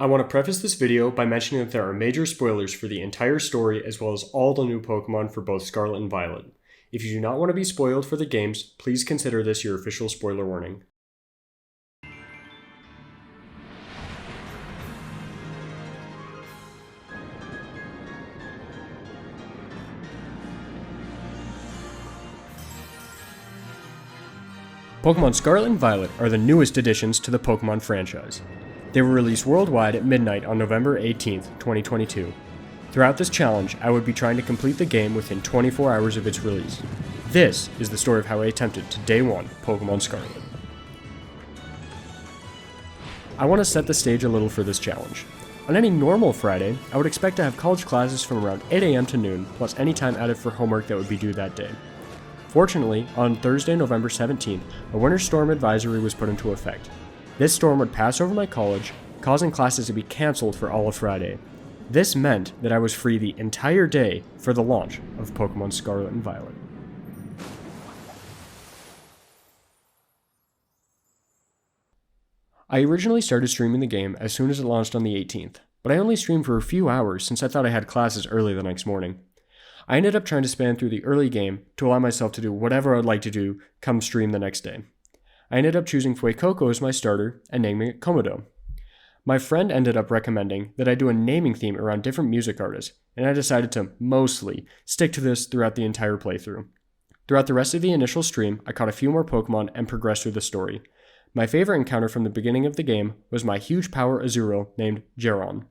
I want to preface this video by mentioning that there are major spoilers for the entire story as well as all the new Pokemon for both Scarlet and Violet. If you do not want to be spoiled for the games, please consider this your official spoiler warning. Pokemon Scarlet and Violet are the newest additions to the Pokemon franchise. They were released worldwide at midnight on November 18th, 2022. Throughout this challenge, I would be trying to complete the game within 24 hours of its release. This is the story of how I attempted to Day 1 Pokemon Scarlet. I want to set the stage a little for this challenge. On any normal Friday, I would expect to have college classes from around 8 a.m. to noon, plus any time added for homework that would be due that day. Fortunately, on Thursday, November 17th, a winter storm advisory was put into effect. This storm would pass over my college, causing classes to be cancelled for all of Friday. This meant that I was free the entire day for the launch of Pokemon Scarlet and Violet. I originally started streaming the game as soon as it launched on the 18th, but I only streamed for a few hours since I thought I had classes early the next morning. I ended up trying to span through the early game to allow myself to do whatever I'd like to do come stream the next day. I ended up choosing Fuecoco as my starter and naming it Komodo. My friend ended up recommending that I do a naming theme around different music artists, and I decided to mostly stick to this throughout the entire playthrough. Throughout the rest of the initial stream, I caught a few more Pokemon and progressed through the story. My favorite encounter from the beginning of the game was my huge power Azurill named Geron.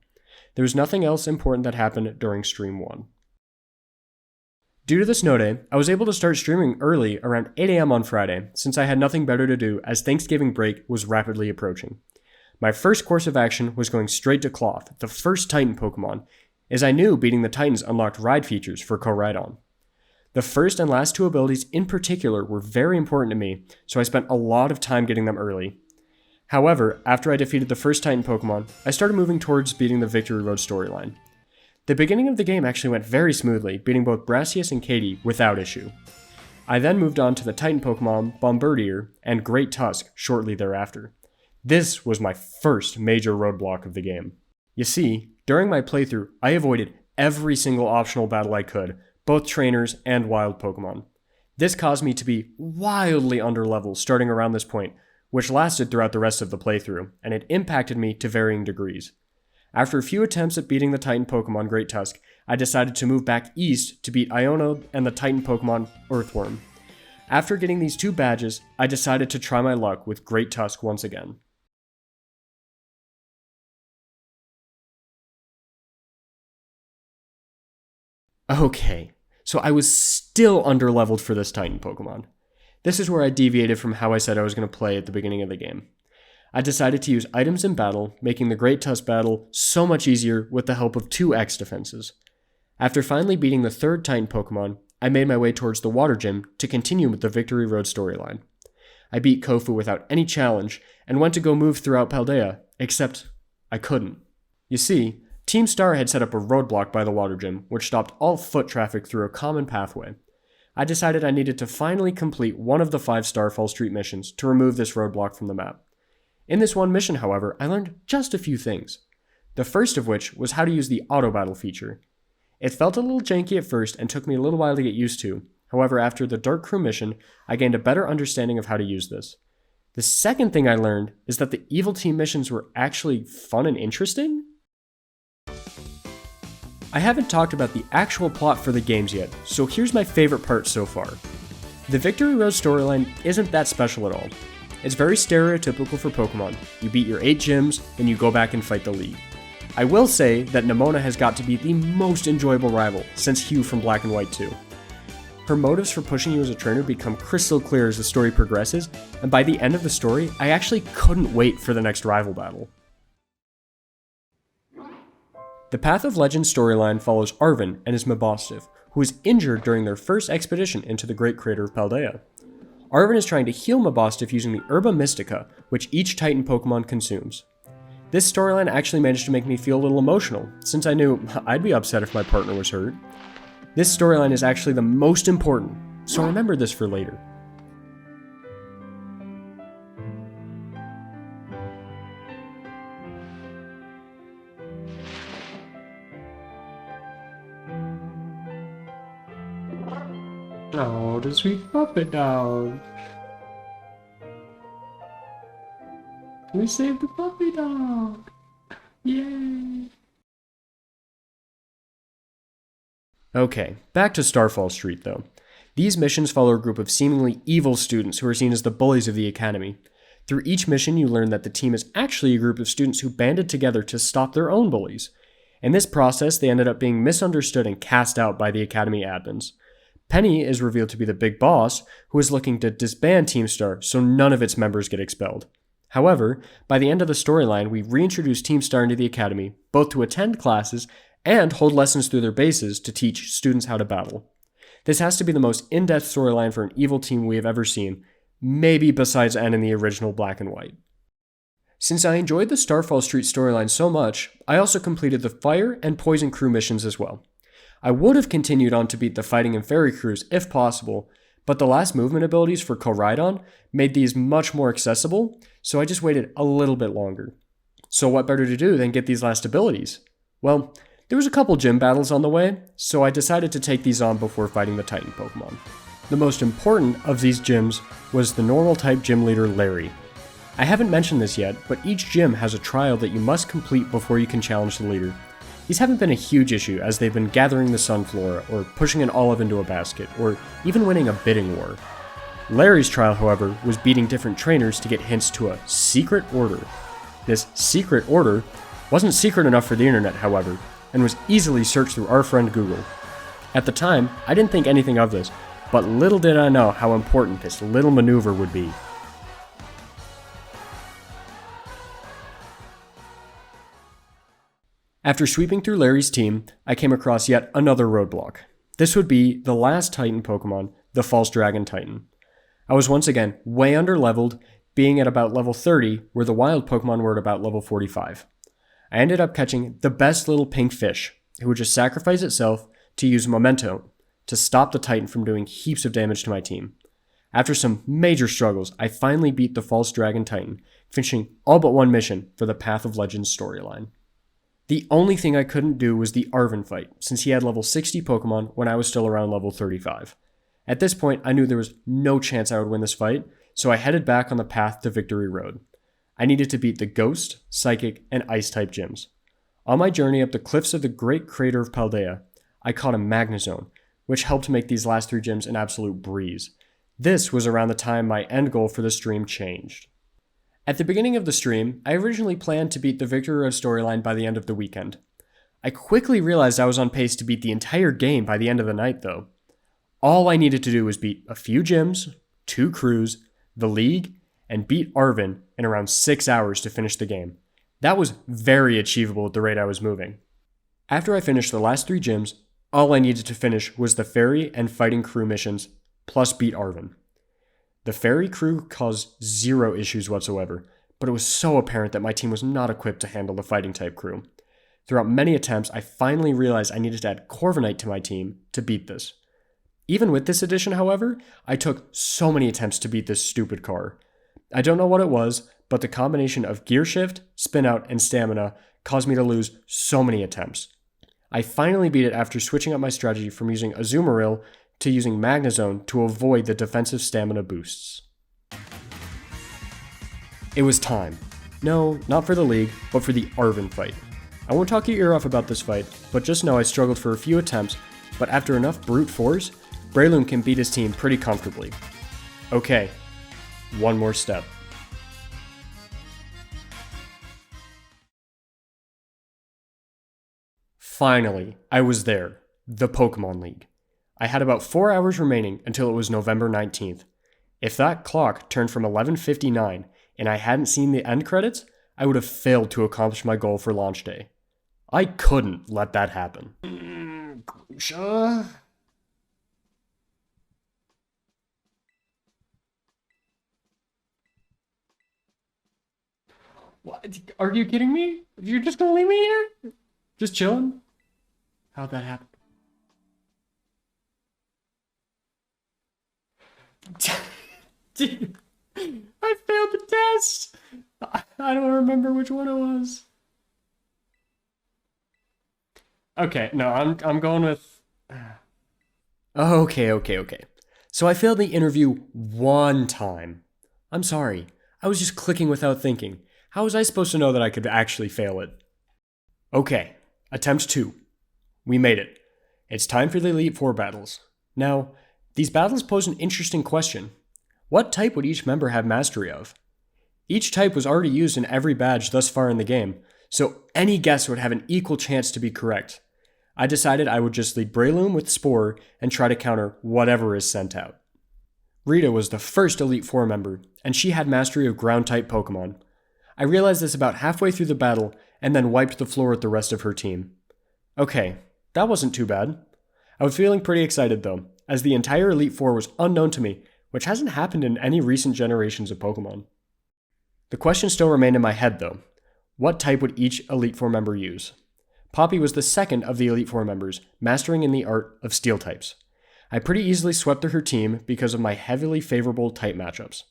There was nothing else important that happened during Stream 1. Due to the snow day, I was able to start streaming early around 8 a.m. on Friday, since I had nothing better to do as Thanksgiving break was rapidly approaching. My first course of action was going straight to Cloth, the first Titan Pokemon, as I knew beating the Titans unlocked ride features for Koraidon. The first and last two abilities in particular were very important to me, so I spent a lot of time getting them early. However, after I defeated the first Titan Pokemon, I started moving towards beating the Victory Road storyline. The beginning of the game actually went very smoothly, beating both Brassius and Katie without issue. I then moved on to the Titan Pokemon Bombardier and Great Tusk shortly thereafter. This was my first major roadblock of the game. You see, during my playthrough, I avoided every single optional battle I could, both trainers and wild Pokemon. This caused me to be wildly underleveled starting around this point, which lasted throughout the rest of the playthrough, and it impacted me to varying degrees. After a few attempts at beating the Titan Pokemon Great Tusk, I decided to move back east to beat Iono and the Titan Pokemon Earthworm. After getting these two badges, I decided to try my luck with Great Tusk once again. Okay, so I was still underleveled for this Titan Pokemon. This is where I deviated from how I said I was going to play at the beginning of the game. I decided to use items in battle, making the Great Tusk battle so much easier with the help of 2 X defenses. After finally beating the third Titan Pokemon, I made my way towards the Water Gym to continue with the Victory Road storyline. I beat Kofu without any challenge and went to go move throughout Paldea, except I couldn't. You see, Team Star had set up a roadblock by the Water Gym, which stopped all foot traffic through a common pathway. I decided I needed to finally complete one of the 5 Starfall Street missions to remove this roadblock from the map. In this one mission, however, I learned just a few things. The first of which was how to use the auto battle feature. It felt a little janky at first and took me a little while to get used to. However, after the Dark Crew mission, I gained a better understanding of how to use this. The second thing I learned is that the Evil Team missions were actually fun and interesting? I haven't talked about the actual plot for the games yet, so here's my favorite part so far. The Victory Road storyline isn't that special at all. It's very stereotypical for Pokemon. You beat your 8 gyms, then you go back and fight the League. I will say that Nemona has got to be the most enjoyable rival since Hugh from Black and White 2. Her motives for pushing you as a trainer become crystal clear as the story progresses, and by the end of the story, I actually couldn't wait for the next rival battle. The Path of Legend storyline follows Arven and his Mabosstiff, who is injured during their first expedition into the Great Crater of Paldea. Arven is trying to heal Mabosstiff using the Herba Mystica, which each Titan Pokemon consumes. This storyline actually managed to make me feel a little emotional, since I knew I'd be upset if my partner was hurt. This storyline is actually the most important, so remember this for later. Oh, the sweet puppet dog. We saved the puppy dog. Yay. Okay, back to Starfall Street though. These missions follow a group of seemingly evil students who are seen as the bullies of the academy. Through each mission, you learn that the team is actually a group of students who banded together to stop their own bullies. In this process, they ended up being misunderstood and cast out by the academy admins. Penny is revealed to be the big boss, who is looking to disband Team Star so none of its members get expelled. However, by the end of the storyline, we reintroduce Team Star into the academy, both to attend classes and hold lessons through their bases to teach students how to battle. This has to be the most in-depth storyline for an evil team we have ever seen, maybe besides N in the original Black and White. Since I enjoyed the Starfall Street storyline so much, I also completed the Fire and Poison Crew missions as well. I would have continued on to beat the Fighting and Fairy crews if possible, but the last movement abilities for Koraidon made these much more accessible, so I just waited a little bit longer. So what better to do than get these last abilities? Well, there was a couple gym battles on the way, so I decided to take these on before fighting the Titan Pokemon. The most important of these gyms was the normal type gym leader Larry. I haven't mentioned this yet, but each gym has a trial that you must complete before you can challenge the leader. These haven't been a huge issue as they've been gathering the Sunflora, or pushing an olive into a basket, or even winning a bidding war. Larry's trial, however, was beating different trainers to get hints to a secret order. This secret order wasn't secret enough for the internet, however, and was easily searched through our friend Google. At the time, I didn't think anything of this, but little did I know how important this little maneuver would be. After sweeping through Larry's team, I came across yet another roadblock. This would be the last Titan Pokemon, the False Dragon Titan. I was once again way underleveled, being at about level 30, where the wild Pokemon were at about level 45. I ended up catching the best little pink fish, who would just sacrifice itself to use Memento to stop the Titan from doing heaps of damage to my team. After some major struggles, I finally beat the False Dragon Titan, finishing all but one mission for the Path of Legends storyline. The only thing I couldn't do was the Arven fight, since he had level 60 Pokemon when I was still around level 35. At this point, I knew there was no chance I would win this fight, so I headed back on the path to Victory Road. I needed to beat the Ghost, Psychic, and Ice-type gyms. On my journey up the cliffs of the Great Crater of Paldea, I caught a Magnezone, which helped make these last three gyms an absolute breeze. This was around the time my end goal for the stream changed. At the beginning of the stream, I originally planned to beat the Victory Road storyline by the end of the weekend. I quickly realized I was on pace to beat the entire game by the end of the night though. All I needed to do was beat a few gyms, 2 crews, the league, and beat Arven in around 6 hours to finish the game. That was very achievable at the rate I was moving. After I finished the last 3 gyms, all I needed to finish was the Fairy and Fighting crew missions, plus beat Arven. The Fairy crew caused 0 issues whatsoever, but it was so apparent that my team was not equipped to handle the Fighting type crew. Throughout many attempts, I finally realized I needed to add Corviknight to my team to beat this. Even with this addition, however, I took so many attempts to beat this stupid car. I don't know what it was, but the combination of Gear Shift, Spin Out, and Stamina caused me to lose so many attempts. I finally beat it after switching up my strategy from using Azumarill to using Magnezone to avoid the defensive stamina boosts. It was time. No, not for the league, but for the Arven fight. I won't talk your ear off about this fight, but just know I struggled for a few attempts, but after enough brute force, Breloom can beat his team pretty comfortably. Okay, one more step. Finally, I was there, the Pokemon League. I had about 4 hours remaining until it was November 19th. If that clock turned from 11:59 and I hadn't seen the end credits, I would have failed to accomplish my goal for launch day. I couldn't let that happen. Grusha? What? Are you kidding me? You're just gonna leave me here? Just chilling? How'd that happen? Dude, I failed the test. I don't remember which one it was. Okay, no, I'm going with. Okay. So I failed the interview one time. I'm sorry, I was just clicking without thinking. How was I supposed to know that I could actually fail it? Okay, attempt 2. We made it. It's time for the Elite Four battles. Now, these battles pose an interesting question. What type would each member have mastery of? Each type was already used in every badge thus far in the game, so any guess would have an equal chance to be correct. I decided I would just lead Breloom with Spore and try to counter whatever is sent out. Rita was the first Elite Four member, and she had mastery of Ground-type Pokemon. I realized this about halfway through the battle, and then wiped the floor with the rest of her team. Okay, that wasn't too bad. I was feeling pretty excited though, as the entire Elite Four was unknown to me, which hasn't happened in any recent generations of Pokemon. The question still remained in my head though. What type would each Elite Four member use? Poppy was the second of the Elite Four members, mastering in the art of Steel types. I pretty easily swept through her team because of my heavily favorable type matchups.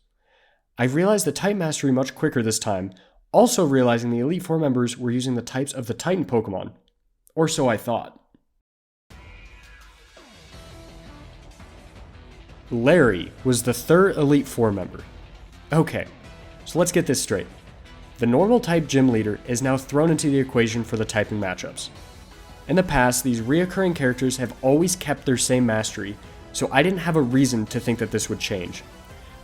I realized the type mastery much quicker this time, also realizing the Elite Four members were using the types of the Titan Pokemon. Or so I thought. Larry was the third Elite Four member. Okay, so let's get this straight. The normal type gym leader is now thrown into the equation for the typing matchups. In the past, these reoccurring characters have always kept their same mastery, so I didn't have a reason to think that this would change.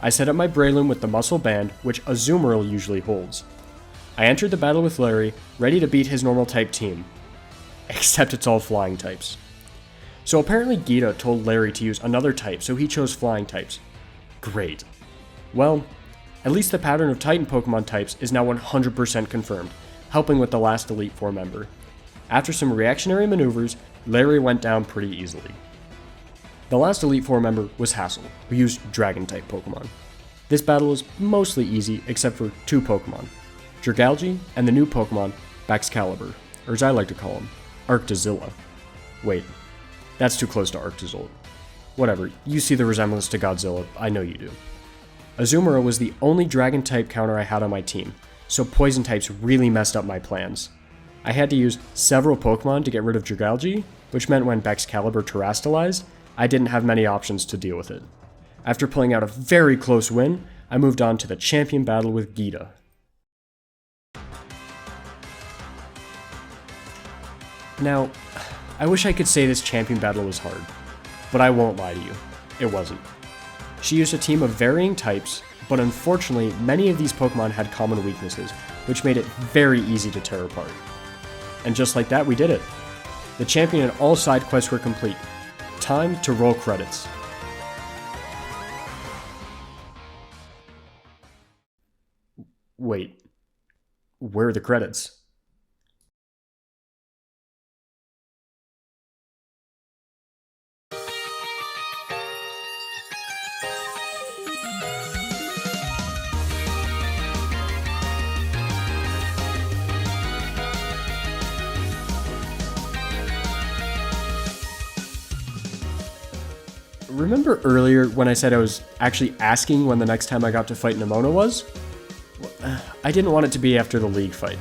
I set up my Breloom with the Muscle Band, which Azumarill usually holds. I entered the battle with Larry, ready to beat his normal type team. Except it's all flying types. So apparently Gita told Larry to use another type, so he chose flying types. Great. Well, at least the pattern of Titan Pokemon types is now 100% confirmed, helping with the last Elite Four member. After some reactionary maneuvers, Larry went down pretty easily. The last Elite Four member was Hassel, who used Dragon-type Pokemon. This battle was mostly easy except for 2 Pokemon, Dragalge and the new Pokemon, Baxcalibur, or as I like to call him, Arctozilla. Wait, that's too close to Arctozilla. Whatever, you see the resemblance to Godzilla, I know you do. Azumarill was the only Dragon-type counter I had on my team, so Poison types really messed up my plans. I had to use several Pokemon to get rid of Dragalge, which meant when Baxcalibur terastallized, I didn't have many options to deal with it. After pulling out a very close win, I moved on to the champion battle with Gita. Now, I wish I could say this champion battle was hard, but I won't lie to you, it wasn't. She used a team of varying types, but unfortunately many of these Pokemon had common weaknesses, which made it very easy to tear apart. And just like that, we did it. The champion and all side quests were complete. Time to roll credits. Wait, where are the credits? Remember earlier when I said I was actually asking when the next time I got to fight Nemona was? I didn't want it to be after the league fight.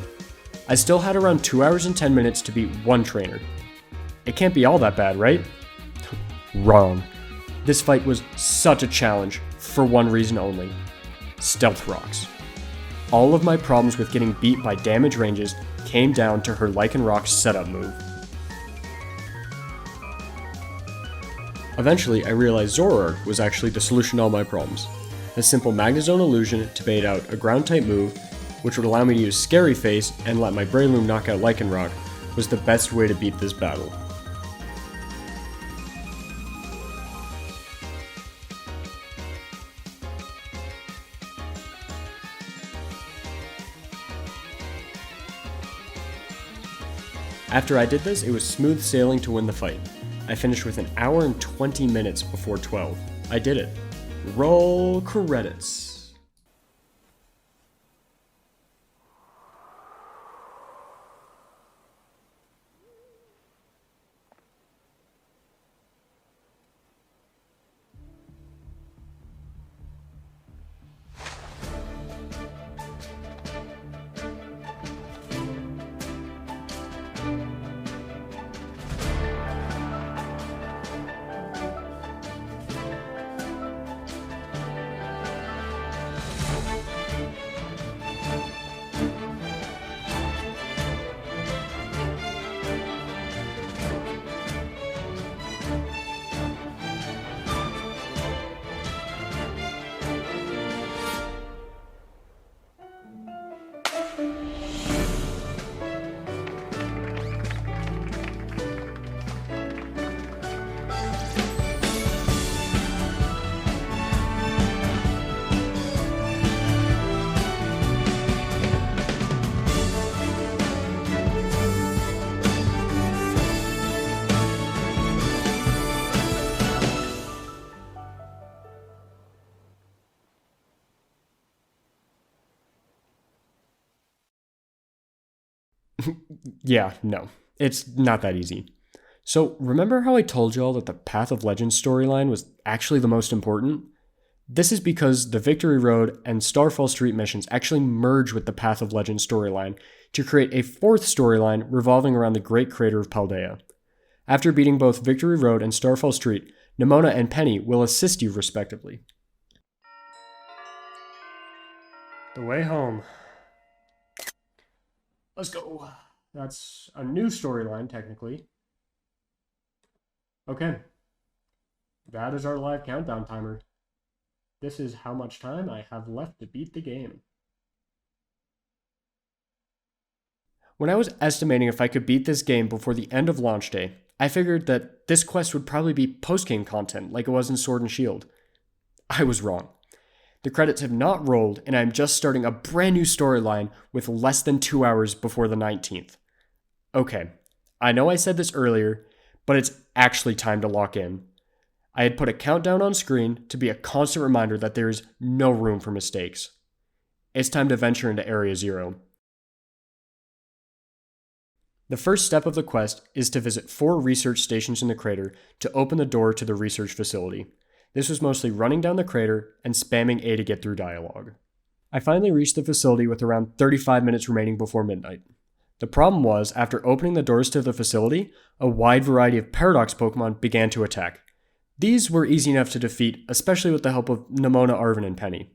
I still had around 2 hours and 10 minutes to beat one trainer. It can't be all that bad, right? Wrong. This fight was such a challenge for one reason only. Stealth Rocks. All of my problems with getting beat by damage ranges came down to her Lycanroc setup move. Eventually, I realized Zoroark was actually the solution to all my problems. A simple Magnezone illusion to bait out a ground-type move, which would allow me to use Scary Face and let my Breloom knock out Lycanroc, was the best way to beat this battle. After I did this, it was smooth sailing to win the fight. I finished with an hour and 20 minutes before 12. I did it. Roll credits. Yeah, no, it's not that easy. So, remember how I told y'all that the Path of Legends storyline was actually the most important? This is because the Victory Road and Starfall Street missions actually merge with the Path of Legends storyline to create a fourth storyline revolving around the Great Crater of Paldea. After beating both Victory Road and Starfall Street, Nimona and Penny will assist you respectively. The way home. Let's go. That's a new storyline, technically. Okay. That is our live countdown timer. This is how much time I have left to beat the game. When I was estimating if I could beat this game before the end of launch day, I figured that this quest would probably be post-game content like it was in Sword and Shield. I was wrong. The credits have not rolled, and I'm just starting a brand new storyline with less than 2 hours before the 19th. Okay, I know I said this earlier, but it's actually time to lock in. I had put a countdown on screen to be a constant reminder that there is no room for mistakes. It's time to venture into Area Zero. The first step of the quest is to visit 4 research stations in the crater to open the door to the research facility. This was mostly running down the crater and spamming A to get through dialogue. I finally reached the facility with around 35 minutes remaining before midnight. The problem was, after opening the doors to the facility, a wide variety of Paradox Pokemon began to attack. These were easy enough to defeat, especially with the help of Nimona, Arven, and Penny.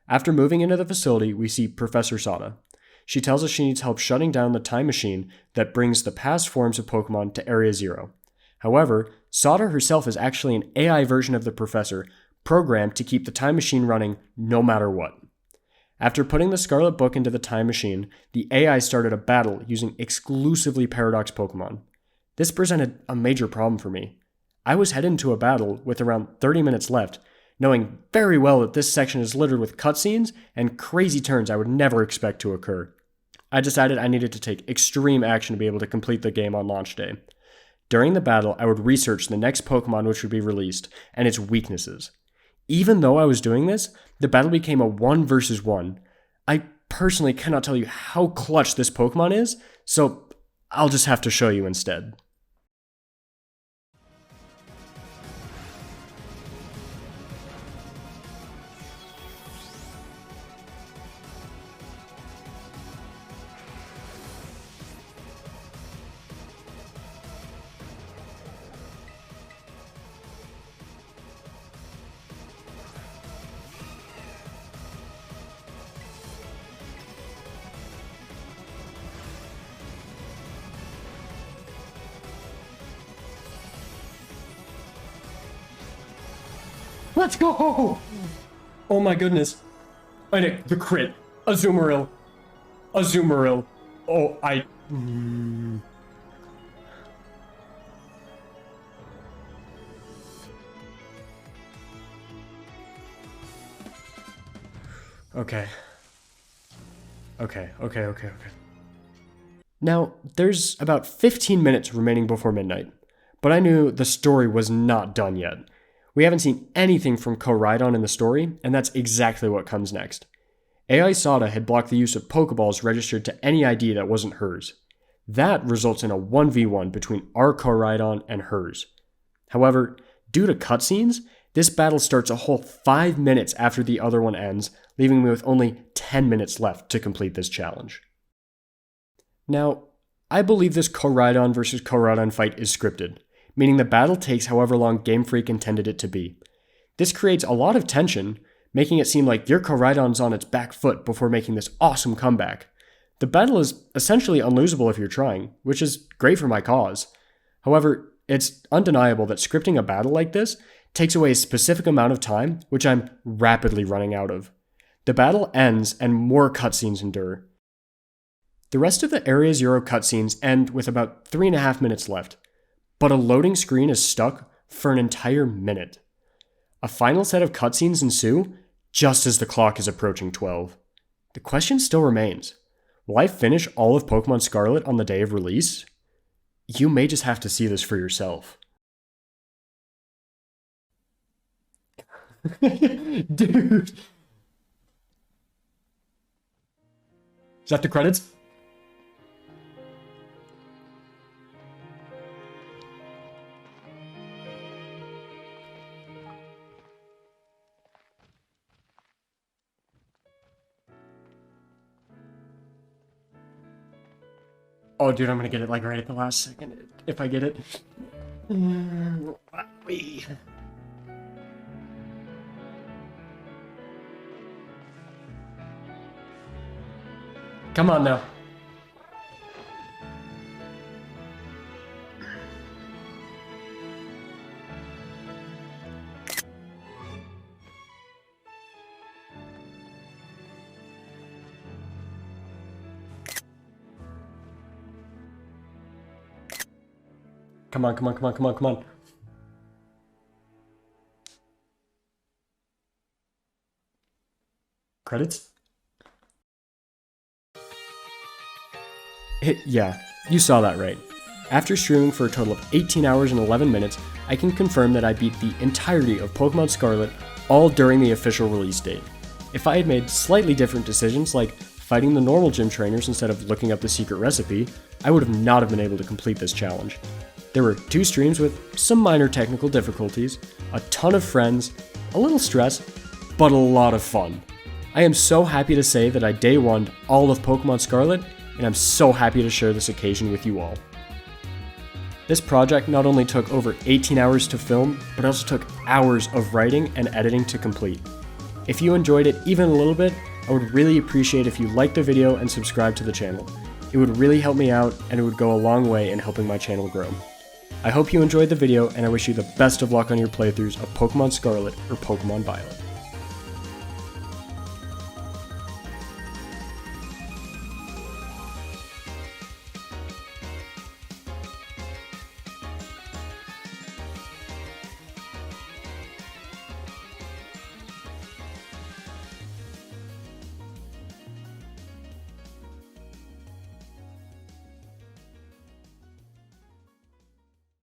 After moving into the facility, we see Professor Sada. She tells us she needs help shutting down the time machine that brings the past forms of Pokemon to Area Zero. However, Sada herself is actually an AI version of the professor, programmed to keep the time machine running no matter what. After putting the Scarlet Book into the time machine, the AI started a battle using exclusively Paradox Pokemon. This presented a major problem for me. I was headed into a battle with around 30 minutes left, knowing very well that this section is littered with cutscenes and crazy turns I would never expect to occur. I decided I needed to take extreme action to be able to complete the game on launch day. During the battle, I would research the next Pokemon which would be released, and its weaknesses. Even though I was doing this, the battle became a 1 versus 1. I personally cannot tell you how clutch this Pokemon is, so I'll just have to show you instead. Let's go! Oh my goodness. The crit. Azumarill. Azumarill. Oh, Okay. Okay. Now, there's about 15 minutes remaining before midnight, but I knew the story was not done yet. We haven't seen anything from Koraidon in the story, and that's exactly what comes next. AI Sada had blocked the use of Pokeballs registered to any ID that wasn't hers. That results in a 1v1 between our Koraidon and hers. However, due to cutscenes, this battle starts a whole 5 minutes after the other one ends, leaving me with only 10 minutes left to complete this challenge. Now, I believe this Koraidon versus Koraidon fight is scripted, meaning the battle takes however long Game Freak intended it to be. This creates a lot of tension, making it seem like your Koraidon's on its back foot before making this awesome comeback. The battle is essentially unlosable if you're trying, which is great for my cause. However, it's undeniable that scripting a battle like this takes away a specific amount of time, which I'm rapidly running out of. The battle ends and more cutscenes endure. The rest of the Area Zero cutscenes end with about 3.5 minutes left, but a loading screen is stuck for an entire minute. A final set of cutscenes ensue just as the clock is approaching 12. The question still remains, will I finish all of Pokémon Scarlet on the day of release? You may just have to see this for yourself. Dude! Is that the credits? Oh, dude, I'm gonna get it like right at the last second if I get it. Come on now. Come on, come on, come on, come on, come on. Credits? Yeah, you saw that right. After streaming for a total of 18 hours and 11 minutes, I can confirm that I beat the entirety of Pokémon Scarlet all during the official release date. If I had made slightly different decisions, like fighting the normal gym trainers instead of looking up the secret recipe, I would have not have been able to complete this challenge. There were 2 streams with some minor technical difficulties, a ton of friends, a little stress, but a lot of fun. I am so happy to say that I day one'd all of Pokémon Scarlet, and I'm so happy to share this occasion with you all. This project not only took over 18 hours to film, but also took hours of writing and editing to complete. If you enjoyed it even a little bit, I would really appreciate if you liked the video and subscribed to the channel. It would really help me out, and it would go a long way in helping my channel grow. I hope you enjoyed the video, and I wish you the best of luck on your playthroughs of Pokémon Scarlet or Pokémon Violet.